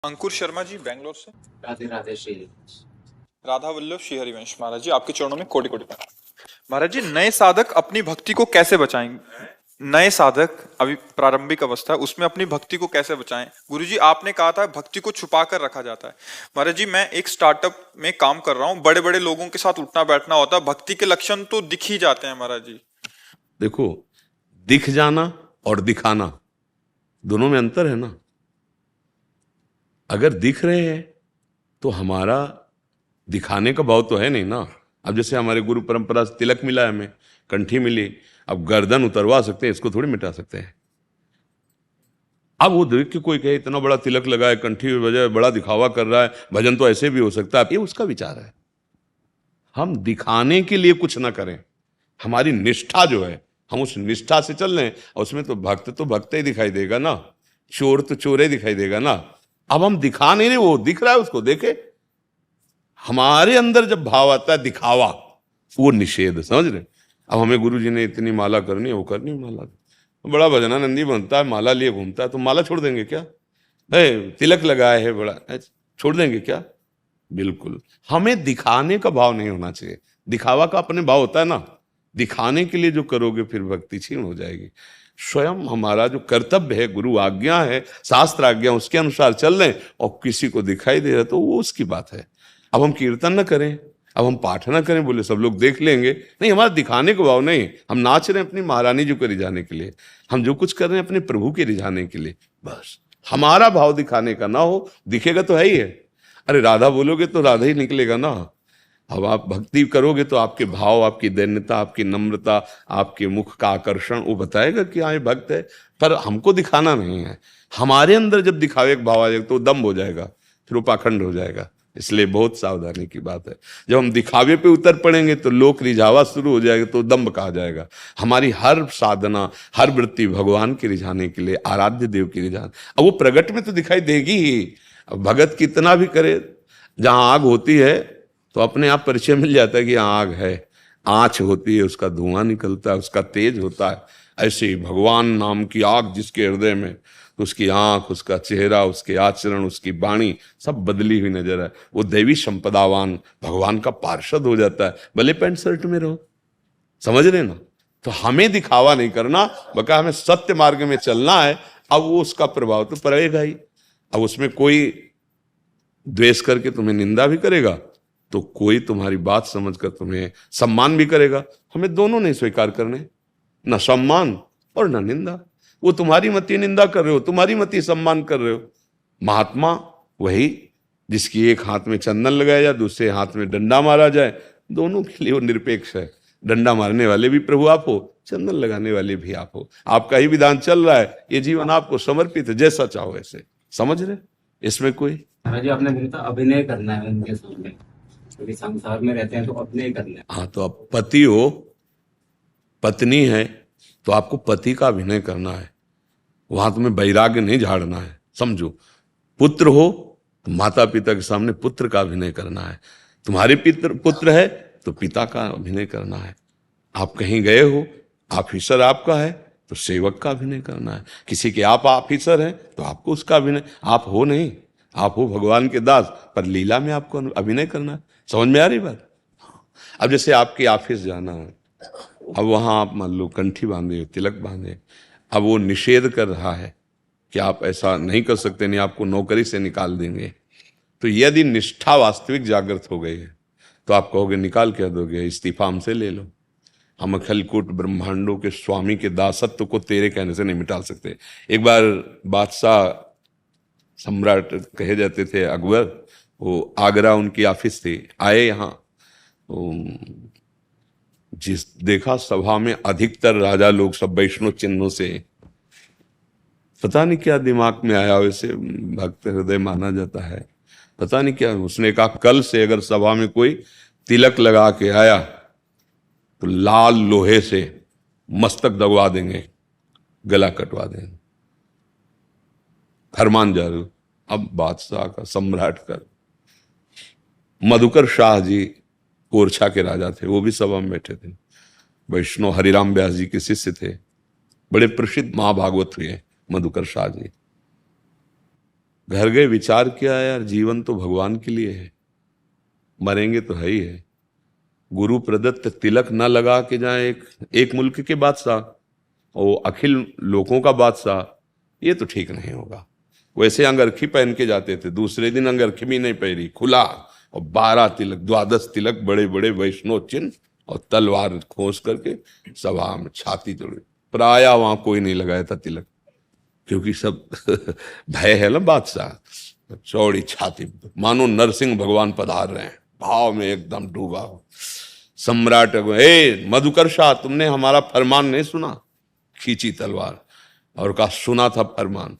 अंकुर शर्मा जी बेंगलोर से। राधे राधे श्री। राधा वल्लभ श्री हरिवंश महाराज जी, आपके चरणों में कोटि कोटि प्रणाम। महाराज जी, नए साधक अपनी भक्ति को कैसे बचाएंगे? नए साधक अभी प्रारंभिक अवस्था है, उसमें अपनी भक्ति को कैसे बचाएं? गुरुजी, आपने कहा था भक्ति को छुपा कर रखा जाता है। महाराज जी, मैं एक स्टार्टअप में काम कर रहा हूँ, बड़े बड़े लोगों के साथ उठना बैठना होता है, भक्ति के लक्षण तो दिख ही जाते हैं महाराज जी। देखो, दिख जाना और दिखाना दोनों में अंतर है ना। अगर दिख रहे हैं तो हमारा दिखाने का भाव तो है नहीं ना। अब जैसे हमारे गुरु परंपरा से तिलक मिला है, हमें कंठी मिली, अब गर्दन उतरवा सकते हैं, इसको थोड़ी मिटा सकते हैं। अब वो देख के कोई कहे इतना बड़ा तिलक लगा है, कंठी बजाय बड़ा दिखावा कर रहा है, भजन तो ऐसे भी हो सकता है, ये उसका विचार है। हम दिखाने के लिए कुछ ना करें, हमारी निष्ठा जो है हम उस निष्ठा से चल रहे हैं, और उसमें तो भक्त ही दिखाई देगा ना, चोर तो चोर ही दिखाई देगा ना। अब हम दिखा नहीं रहे, वो दिख रहा है, उसको देखे। हमारे अंदर जब भाव आता है दिखावा, वो निषेध, समझ रहे। अब हमें गुरु जी ने इतनी माला करनी है, वो करनी माला, बड़ा भजनानंदी बनता है, माला लिए घूमता है, तो माला छोड़ देंगे क्या? तिलक लगाए है बड़ा, छोड़ देंगे क्या? बिल्कुल। हमें दिखाने का भाव नहीं होना चाहिए, दिखावा का अपने भाव होता है ना। दिखाने के लिए जो करोगे फिर भक्ति छीन हो जाएगी। स्वयं हमारा जो कर्तव्य है, गुरु आज्ञा है, शास्त्र आज्ञा, उसके अनुसार चल रहे हैं, और किसी को दिखाई दे रहा तो वो उसकी बात है। अब हम कीर्तन न करें, अब हम पाठ न करें, बोले सब लोग देख लेंगे, नहीं, हमारा दिखाने का भाव नहीं। हम नाच रहे हैं अपनी महारानी जी को रिझाने के लिए, हम जो कुछ कर रहे हैं अपने प्रभु के रिझाने के लिए, बस। हमारा भाव दिखाने का ना हो, दिखेगा तो है ही है। अरे राधा बोलोगे तो राधा ही निकलेगा ना। अब आप भक्ति करोगे तो आपके भाव, आपकी दैन्यता, आपकी नम्रता, आपके मुख का आकर्षण वो बताएगा कि हाँ ये भक्त है। पर हमको दिखाना नहीं है। हमारे अंदर जब दिखावे का भाव आ जाएगा तो दम्भ हो जाएगा, फिर वो पाखंड हो जाएगा। इसलिए बहुत सावधानी की बात है। जब हम दिखावे पे उतर पड़ेंगे तो लोक रिझावा शुरू हो जाएगा, तो दम्भ कहा जाएगा। हमारी हर साधना, हर वृत्ति भगवान के रिझाने के लिए, आराध्य देव की रिझाने। अब वो प्रगट में तो दिखाई देगी ही। अब भगत कितना भी करे, जहां आग होती है तो अपने आप परिचय मिल जाता है कि आग है। आंच होती है, उसका धुआं निकलता है, उसका तेज होता है। ऐसे ही भगवान नाम की आग जिसके हृदय में, तो उसकी आंख, उसका चेहरा, उसके आचरण, उसकी वाणी सब बदली हुई नजर है। वो दैवी संपदावान भगवान का पार्षद हो जाता है, भले पैंट शर्ट में रहो। समझ रहे ना। तो हमें दिखावा नहीं करना, बल्कि हमें सत्य मार्ग में चलना है। अब वो उसका प्रभाव तो पड़ेगा ही। अब उसमें कोई द्वेष करके तुम्हें निंदा भी करेगा, तो कोई तुम्हारी बात समझकर तुम्हें सम्मान भी करेगा। हमें दोनों नहीं स्वीकार करने, ना सम्मान और ना निंदा। वो तुम्हारी मति निंदा कर रहे हो, तुम्हारी मति सम्मान कर रहे हो। महात्मा वही जिसकी एक हाथ में चंदन लगाया जाए, दूसरे हाथ में डंडा मारा जाए, दोनों के लिए वो निरपेक्ष है। डंडा मारने वाले भी प्रभु आप हो, चंदन लगाने वाले भी आप हो। आपका ही विधान चल रहा है, ये जीवन आपको समर्पित है, जैसा चाहो ऐसे। समझ रहे? इसमें कोई महाराज जी, आपने बोला था अभिनय करना है उनके सामने, क्योंकि संसार में रहते हैं तो अभिनय करना है। हाँ, तो आप पति हो, पत्नी है, तो आपको पति का अभिनय करना है। वहां तुम्हें वैराग्य नहीं झाड़ना है, समझो। पुत्र हो तो माता पिता के सामने पुत्र का अभिनय करना है। तुम्हारे पुत्र है तो पिता का अभिनय करना है। आप कहीं गए हो, ऑफिसर आपका है तो सेवक का अभिनय करना है। किसी के आप ऑफिसर हैं तो आपको उसका अभिनय, आप हो नहीं, आप हो भगवान के दास, पर लीला में आपको अभिनय करना है। समझ में आ रही बात? अब जैसे आपके ऑफिस जाना है, अब वहां आप मान लो कंठी बांधे हो, तिलक बांधे, अब वो निषेध कर रहा है कि आप ऐसा नहीं कर सकते, नहीं आपको नौकरी से निकाल देंगे। तो यदि निष्ठा वास्तविक जागृत हो गई है तो आप कहोगे निकाल क्या दोगे, इस्तीफा हमसे ले लो। हम अखिलकूट ब्रह्मांडों के स्वामी के दासत्व को तेरे कहने से नहीं मिटा सकते। एक बार बादशाह सम्राट कहे जाते थे अकबर, वो आगरा उनकी ऑफिस थी, आए यहाँ, जिस देखा सभा में अधिकतर राजा लोग सब वैष्णव चिन्हों से, पता नहीं क्या दिमाग में आया, वैसे भक्त हृदय माना जाता है, पता नहीं क्या। उसने कहा कल से अगर सभा में कोई तिलक लगा के आया तो लाल लोहे से मस्तक दबवा देंगे, गला कटवा देंगे। फरमान जारी। अब बादशाह का, सम्राट का, मधुकर शाह जी कोरछा के राजा थे, वो भी सभा में बैठे थे। वैष्णव हरिराम व्यास जी के शिष्य थे, बड़े प्रसिद्ध महाभागवत हुए मधुकर शाह जी। घर गए विचार किया, यार जीवन तो भगवान के लिए है, मरेंगे तो है ही है। गुरु प्रदत्त तिलक न लगा के जाए एक मुल्क के बादशाह और अखिल लोगों का बादशाह, ये तो ठीक नहीं होगा। वैसे अंगरखी पहन के जाते थे, दूसरे दिन अंगरखी भी नहीं पहनी, खुला, और 12 तिलक 12 तिलक, बड़े बड़े वैष्णव चिन्ह, और तलवार खोस करके सभा में छाती तोड़ी। प्राय वहां कोई नहीं लगाया था तिलक, क्योंकि सब भय है ना बादशाह। चौड़ी छाती, मानो नरसिंह भगवान पधार रहे हैं, भाव में एकदम डूबा हो। सम्राट, ए मधुकर शाह, तुमने हमारा फरमान नहीं सुना? खींची तलवार और कहा, सुना था फरमान,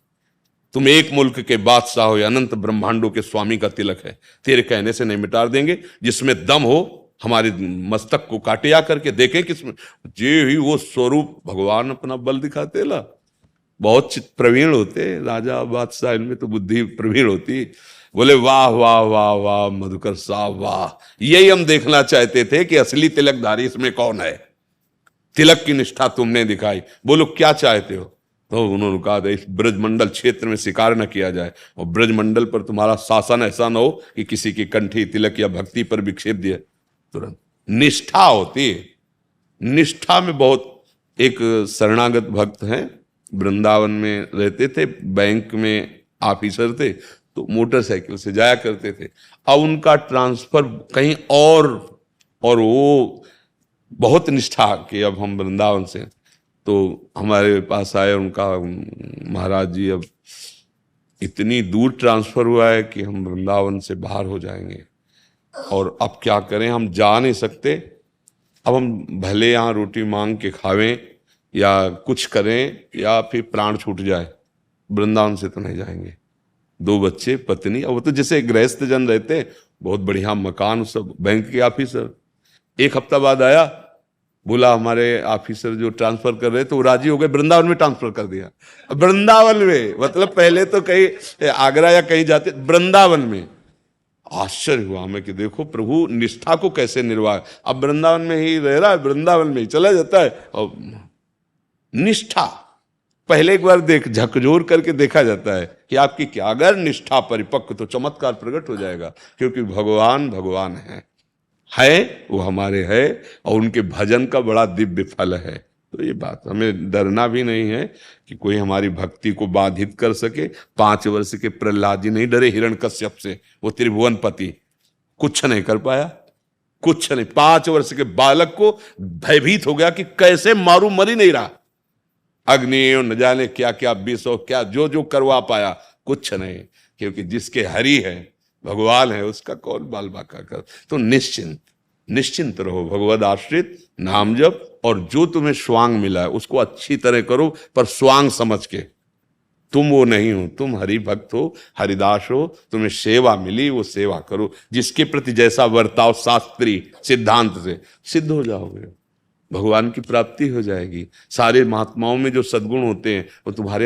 तुम एक मुल्क के बादशाह हो, अनंत ब्रह्मांडों के स्वामी का तिलक है, तेरे कहने से नहीं मिटा देंगे, जिसमें दम हो हमारे मस्तक को काटे आ करके देखें किसमें। जे ही वो स्वरूप, भगवान अपना बल दिखाते ला। बहुत प्रवीण होते राजा बादशाह, इनमें तो बुद्धि प्रवीण होती। बोले वाह वाह वाह वाह मधुकर साहब वाह, यही हम देखना चाहते थे कि असली तिलकधारी इसमें कौन है। तिलक की निष्ठा तुमने दिखाई, बोलो क्या चाहते हो? तो उन्होंने कहा, इस ब्रजमंडल क्षेत्र में शिकार न किया जाए, और ब्रजमंडल पर तुम्हारा शासन ऐसा न हो कि किसी की कंठी तिलक या भक्ति पर विक्षेप दिए। तुरंत निष्ठा होती है, निष्ठा में बहुत। एक शरणागत भक्त हैं, वृंदावन में रहते थे, बैंक में ऑफिसर थे, तो मोटरसाइकिल से जाया करते थे। अब उनका ट्रांसफर कहीं और वो बहुत निष्ठा कि अब हम वृंदावन से, तो हमारे पास आए, उनका महाराज जी अब इतनी दूर ट्रांसफर हुआ है कि हम वृंदावन से बाहर हो जाएंगे, और अब क्या करें, हम जा नहीं सकते। अब हम भले यहाँ रोटी मांग के खावें या कुछ करें या फिर प्राण छूट जाए, वृंदावन से तो नहीं जाएंगे। 2 बच्चे, पत्नी, और वो तो जैसे गृहस्थ जन रहते, बहुत बढ़िया मकान, सब बैंक के ऑफिसर। 1 हफ्ता बाद आया, बोला हमारे ऑफिसर जो ट्रांसफर कर रहे थे वो राजी हो गए, वृंदावन में ट्रांसफर कर दिया। वृंदावन में, मतलब पहले तो कहीं आगरा या कहीं जाते, वृंदावन में। आश्चर्य हुआ हमें कि देखो प्रभु निष्ठा को कैसे निर्वाह, अब वृंदावन में ही रह रहा है, वृंदावन में ही चला जाता है। और निष्ठा पहले एक बार झकझोर करके देखा जाता है कि आपकी क्या, अगर निष्ठा परिपक्व तो चमत्कार प्रकट हो जाएगा, क्योंकि भगवान भगवान है वो हमारे है, और उनके भजन का बड़ा दिव्य फल है। तो ये बात, हमें डरना भी नहीं है कि कोई हमारी भक्ति को बाधित कर सके। 5 वर्ष के प्रहलाद जी नहीं डरे हिरण्यकश्यप से, वो त्रिभुवनपति, कुछ नहीं कर पाया, कुछ नहीं। 5 वर्ष के बालक को भयभीत हो गया कि कैसे मारू, मर ही नहीं रहा। अग्नि न जाने क्या क्या विष और क्या जो जो करवा पाया, कुछ नहीं, क्योंकि जिसके हरि है, भगवान है, उसका कौन बाल बाका कर। तो निश्चिंत रहो, भगवद आश्रित, नाम जप, और जो तुम्हें स्वांग मिला है उसको अच्छी तरह करो, पर स्वांग समझ के। तुम वो नहीं हो, तुम हरि भक्त हो, हरिदास हो, तुम्हें सेवा मिली, वो सेवा करो। जिसके प्रति जैसा वर्ताव शास्त्री सिद्धांत से, सिद्ध हो जाओगे, भगवान की प्राप्ति हो जाएगी। सारे महात्माओं में जो सद्गुण होते हैं वो तुम्हारे